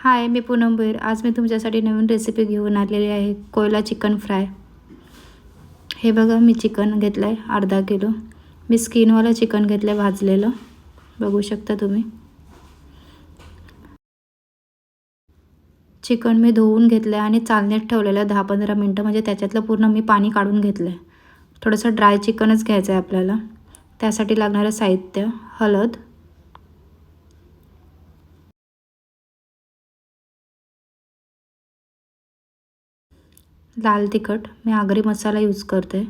हाय, मी पूनम बहोir. आज मी तुमच्यासाठी नवीन रेसिपी घेऊन आलेली आहे, कोयला चिकन फ्राय. हे बघा, मी चिकन घेतलं आहे अर्धा किलो. मी स्किनवाला चिकन घेतलं आहे भाजलेलं, बघू शकता तुम्ही. चिकन मी धुवून घेतलं आहे आणि चालण्यात ठेवलेलं आहे 10-15 मिनटं, म्हणजे त्याच्यातलं पूर्ण मी पाणी काढून घेतलं आहे. थोडंसं ड्राय चिकनच घ्यायचं आहे आपल्याला. त्यासाठी लागणारं साहित्य: हळद, लाल तिखट, मी आगरी मसाला यूज करते,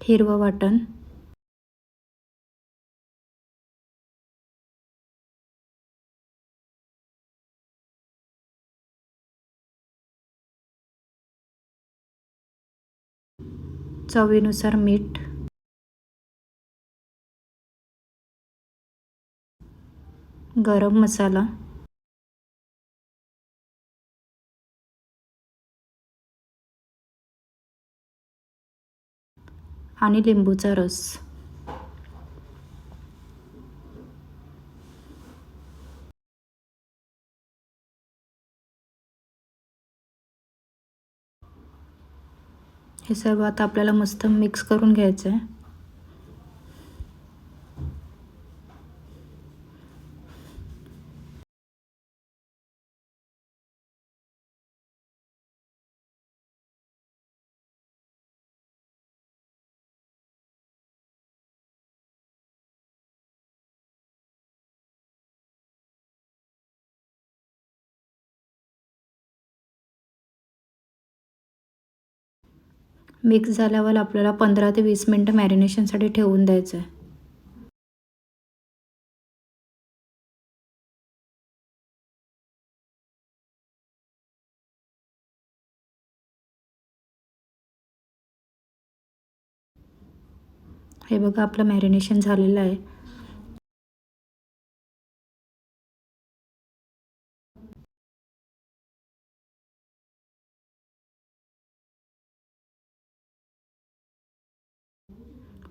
हिरवं वाटण, चवीनुसार मीठ, गरम मसाला आणि लिंबूचा रस. हे सर्व आता आपल्याला मस्त मिक्स करून घ्यायचं आहे. मिक्स झाल्यावर आपल्याला 15 ते 20 मिनटं मॅरिनेशनसाठी ठेवून द्यायचं आहे. हे बघा, आपलं मॅरिनेशन झालेलं आहे.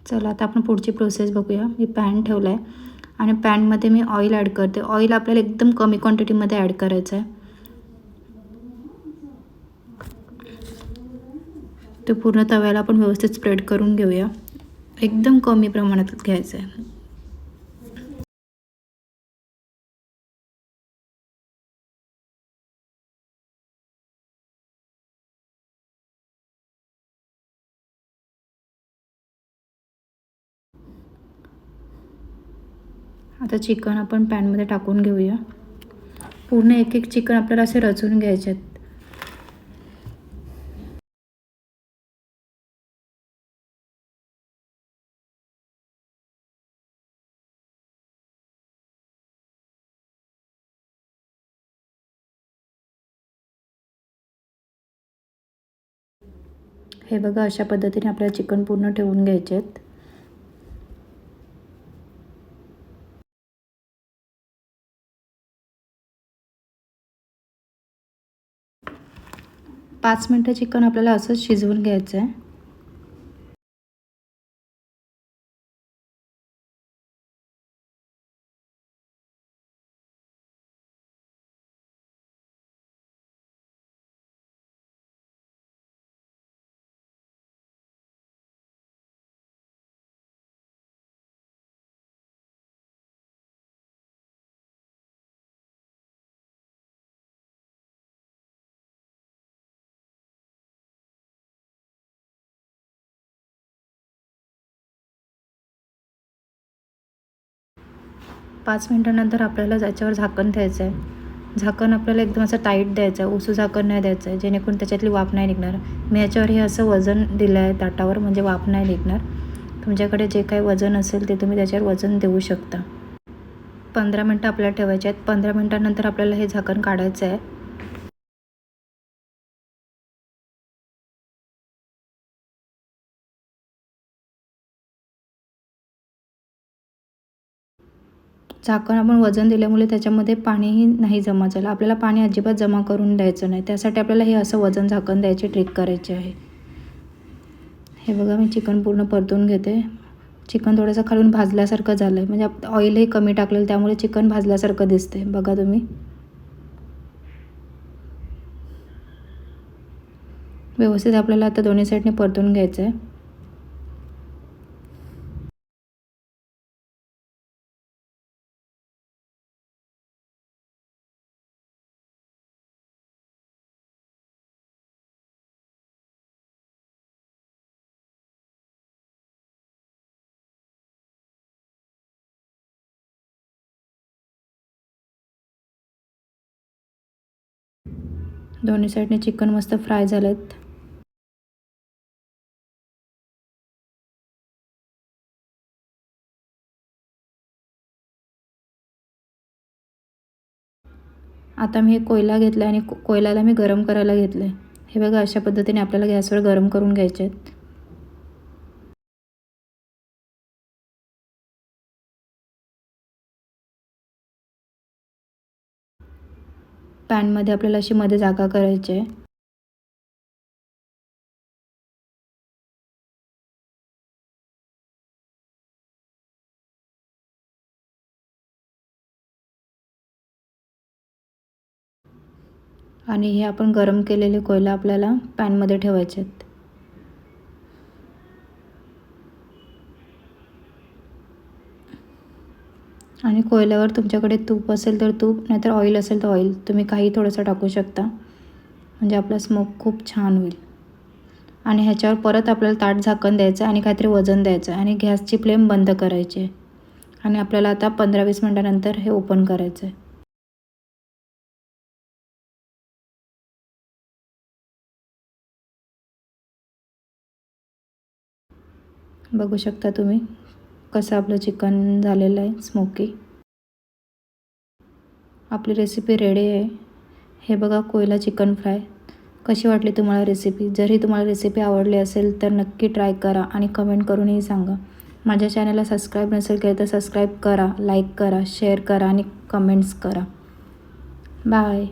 चला, आता आपण पुढची प्रोसेस बघूया. मी पॅन ठेवला आहे आणि पॅनमध्ये मी ऑइल ॲड करते. ऑइल आपल्याला एकदम कमी क्वांटिटीमध्ये ॲड करायचं आहे. ते पूर्ण तव्याला आपण व्यवस्थित स्प्रेड करून घेऊया. एकदम कमी प्रमाणात घ्यायचं आहे. आता चिकन आपण पॅनमध्ये टाकून घेऊया. पूर्ण एक एक चिकन आपल्याला असे रचून घ्यायचे आहेत. हे बघा, अशा पद्धतीने आपल्याला चिकन पूर्ण ठेवून घ्यायचे आहेत. पाच मिनटं चिकन आपल्याला असंच शिजवून घ्यायचं आहे. पाच मिनटानंतर आपल्याला याच्यावर झाकण द्यायचं आहे. झाकण आपल्याला एकदम असं टाईट द्यायचं आहे, ओसू झाकण नाही द्यायचं आहे, जेणेकरून त्याच्यातली वाफ नाही निघणार. मी याच्यावर हे असं वजन दिलं आहे ताटावर, म्हणजे वाफ नाही निघणार. तुमच्याकडे जे काही वजन असेल ते तुम्ही त्याच्यावर वजन देऊ शकता. 15 मिनटं आपल्याला ठेवायचे आहेत. 15 मिनटानंतर आपल्याला हे झाकण काढायचं आहे. झाकण आपण वजन दिल्यामुळे त्याच्यामध्ये पाणीही नाही जमा झालं. आपल्याला पाणी अजिबात जमा करून द्यायचं नाही. त्यासाठी आपल्याला हे असं वजन झाकण द्यायची ट्रिक करायची आहे. हे बघा मी चिकन पूर्ण परतून घेते. चिकन थोडंसं खालून भाजल्यासारखं झालं आहे, म्हणजे ऑइलही कमी टाकलेलं त्यामुळे चिकन भाजल्यासारखं दिसते. बघा तुम्ही, व्यवस्थित आपल्याला आता दोन्ही साईडने परतून घ्यायचं आहे. दोन्ही साईडने चिकन मस्त फ्राय झालेत. आता मी हे कोयला घेतला आणि कोयल्याला मी गरम करायला घेतलं आहे. हे बघा, अशा पद्धतीने आपल्याला गॅसवर गरम करून घ्यायचे आहेत. पॅनमध्ये आपल्याला अशी मध्ये जागा करायची आहे. आणि हे आपण गरम केलेले कोयला आपल्याला पॅनमध्ये ठेवायचे आहेत. आणि कोयल्यावर तुमच्याकडे तूप असेल तर तूप, नाहीतर ऑइल असेल तर ऑइल, तुम्ही काही थोडंसं टाकू शकता, म्हणजे आपला स्मोक खूप छान होईल. आणि ह्याच्यावर परत आपल्याला ताट झाकण द्यायचं आणि काहीतरी वजन द्यायचं आणि गॅसची फ्लेम बंद करायची आहे. आणि आपल्याला आता 15-20 मिनटानंतर हे ओपन करायचं आहे. बघू शकता तुम्ही कसं आपलं चिकन झालेलं आहे स्मोकी. आपली रेसिपी रेडी आहे. हे बघा, कोयला चिकन फ्राय. कशी वाटली तुम्हाला रेसिपी? जर ही तुम्हाला रेसिपी आवडली असेल तर नक्की ट्राय करा आणि कमेंट करूनही सांगा. माझ्या चॅनलला सबस्क्राईब नसेल केलं तर सबस्क्राईब करा, लाईक करा, शेअर करा आणि कमेंट्स करा. बाय.